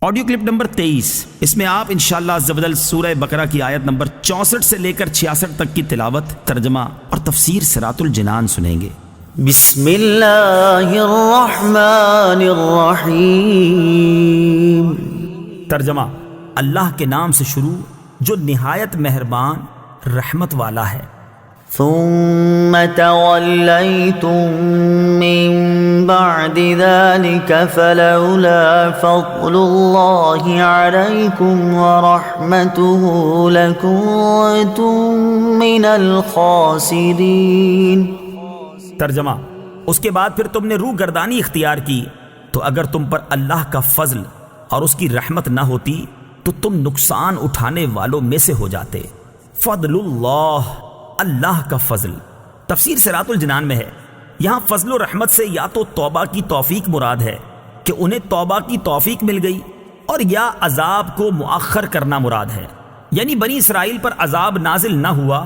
Audio clip number 23، اس میں آپ انشاءاللہ عز و جل سورہ بقرہ کی آیت نمبر 64 سے لے کر 66 تک کی تلاوت، ترجمہ اور تفسیر صراط الجنان سنیں گے۔ بسم اللہ الرحمن الرحیم۔ ترجمہ: اللہ کے نام سے شروع جو نہایت مہربان رحمت والا ہے۔ ثم تولیتم من بعد ذلك فلولا فضل اللہ علیکم ورحمته لکنتم من الخاسرین۔ ترجمہ: اس کے بعد پھر تم نے روح گردانی اختیار کی تو اگر تم پر اللہ کا فضل اور اس کی رحمت نہ ہوتی تو تم نقصان اٹھانے والوں میں سے ہو جاتے۔ فضل اللہ، اللہ کا فضل، تفسیر صراط الجنان میں ہے۔ یہاں فضل و رحمت سے یا تو توبہ کی توفیق مراد ہے کہ انہیں توبہ کی توفیق مل گئی، اور یا عذاب کو مؤخر کرنا مراد ہے، یعنی بنی اسرائیل پر عذاب نازل نہ ہوا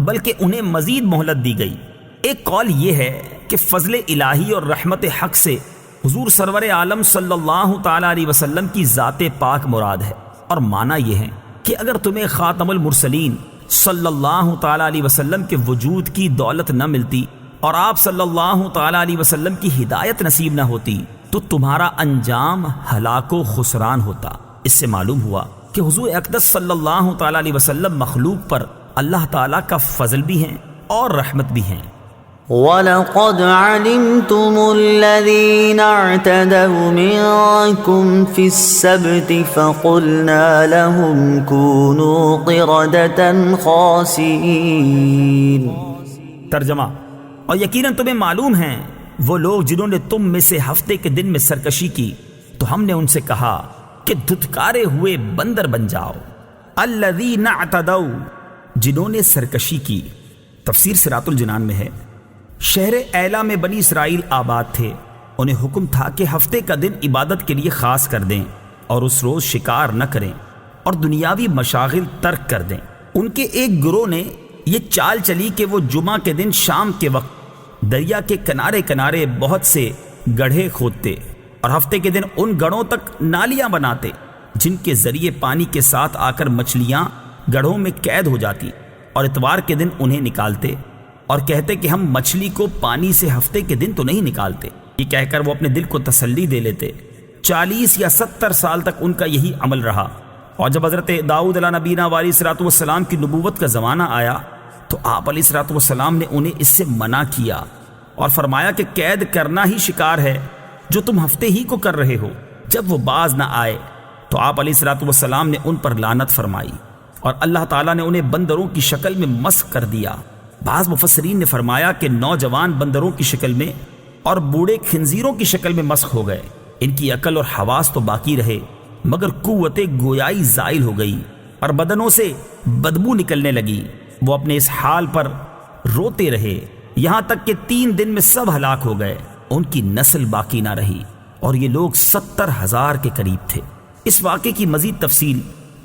بلکہ انہیں مزید مہلت دی گئی۔ ایک قول یہ ہے کہ فضل الہی اور رحمت حق سے حضور سرور عالم صلی اللہ تعالی علیہ وسلم کی ذات پاک مراد ہے، اور معنی یہ ہے کہ اگر تمہیں خاتم المرسلین صلی اللہ تعالی علیہ وسلم کے وجود کی دولت نہ ملتی اور آپ صلی اللہ تعالی علیہ وسلم کی ہدایت نصیب نہ ہوتی تو تمہارا انجام ہلاک و خسران ہوتا۔ اس سے معلوم ہوا کہ حضور اقدس صلی اللہ تعالی علیہ وسلم مخلوق پر اللہ تعالی کا فضل بھی ہیں اور رحمت بھی ہیں۔ وَلَقَدْ عَلِمْتُمُ الَّذِينَ اعْتَدَوْا مِنكُمْ فِي السَّبْتِ فَقُلْنَا لَهُمْ كُونُوا قِرَدَةً خَاسِئِينَ۔ ترجمہ: اور یقیناً تمہیں معلوم ہیں وہ لوگ جنہوں نے تم میں سے ہفتے کے دن میں سرکشی کی تو ہم نے ان سے کہا کہ دھتکارے ہوئے بندر بن جاؤ۔ الذین اعتدوا، جنہوں نے سرکشی کی، تفسیر صراط الجنان میں ہے۔ شہر ایلا میں بنی اسرائیل آباد تھے، انہیں حکم تھا کہ ہفتے کا دن عبادت کے لیے خاص کر دیں اور اس روز شکار نہ کریں اور دنیاوی مشاغل ترک کر دیں۔ ان کے ایک گروہ نے یہ چال چلی کہ وہ جمعہ کے دن شام کے وقت دریا کے کنارے کنارے بہت سے گڑھے کھودتے اور ہفتے کے دن ان گڑھوں تک نالیاں بناتے جن کے ذریعے پانی کے ساتھ آ کر مچھلیاں گڑھوں میں قید ہو جاتی، اور اتوار کے دن انہیں نکالتے اور کہتے کہ ہم مچھلی کو پانی سے ہفتے کے دن تو نہیں نکالتے۔ یہ کہہ کر وہ اپنے دل کو تسلی دے لیتے۔ 40 یا 70 سال تک ان کا یہی عمل رہا، اور جب حضرت داؤد علیہ نبینا علیہ الصلوۃ والسلام کی نبوت کا زمانہ آیا تو آپ علیہ الصلوۃ والسلام نے انہیں اس سے منع کیا اور فرمایا کہ قید کرنا ہی شکار ہے جو تم ہفتے ہی کو کر رہے ہو۔ جب وہ باز نہ آئے تو آپ علیہ الصلوۃ والسلام نے ان پر لعنت فرمائی اور اللہ تعالیٰ نے انہیں بندروں کی شکل میں مسخ کر دیا۔ بعض مفسرین نے فرمایا کہ نوجوان بندروں کی شکل میں اور بوڑھے خنزیروں کی شکل میں مسخ ہو گئے۔ ان کی عقل اور حواس تو باقی رہے مگر قوت گویائی زائل ہو گئی اور بدنوں سے بدبو نکلنے لگی۔ وہ اپنے اس حال پر روتے رہے یہاں تک کہ 3 دن میں سب ہلاک ہو گئے، ان کی نسل باقی نہ رہی، اور یہ لوگ 70,000 کے قریب تھے۔ اس واقعے کی مزید تفصیل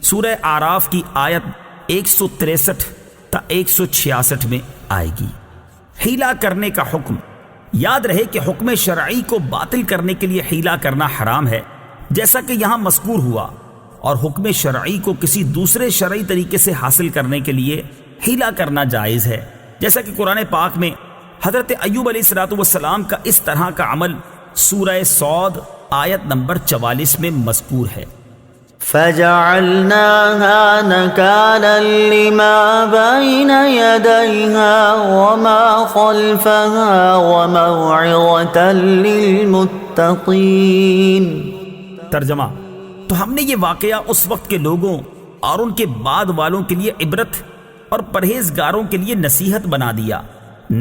سورہ اعراف کی آیت 163 تا 166 میں آئے گی۔ حیلہ کرنے کا حکم۔ یاد رہے کہ حکم شرعی کو باطل کرنے کے لیے حیلہ کرنا حرام ہے، جیسا کہ یہاں مذکور ہوا، اور حکم شرعی کو کسی دوسرے شرعی طریقے سے حاصل کرنے کے لیے حیلہ کرنا جائز ہے، جیسا کہ قرآن پاک میں حضرت ایوب علیہ الصلوۃ والسلام کا اس طرح کا عمل سورہ صاد آیت نمبر 44 میں مذکور ہے۔ فَجَعَلْنَاهَا نَكَالًا لِمَا بَيْنَ يَدَيْهَا وَمَا خَلْفَهَا وَمَوْعِظَةً لِلْمُتَّقِينَ۔ ترجمہ: تو ہم نے یہ واقعہ اس وقت کے لوگوں اور ان کے بعد والوں کے لیے عبرت اور پرہیزگاروں کے لیے نصیحت بنا دیا۔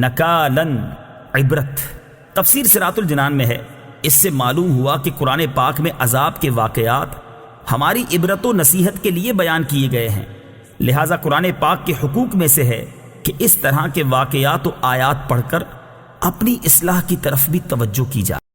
نکالن، عبرت، تفسیر صراط الجنان میں ہے۔ اس سے معلوم ہوا کہ قرآن پاک میں عذاب کے واقعات ہماری عبرت و نصیحت کے لیے بیان کیے گئے ہیں، لہٰذا قرآن پاک کے حقوق میں سے ہے کہ اس طرح کے واقعات و آیات پڑھ کر اپنی اصلاح کی طرف بھی توجہ کی جائے۔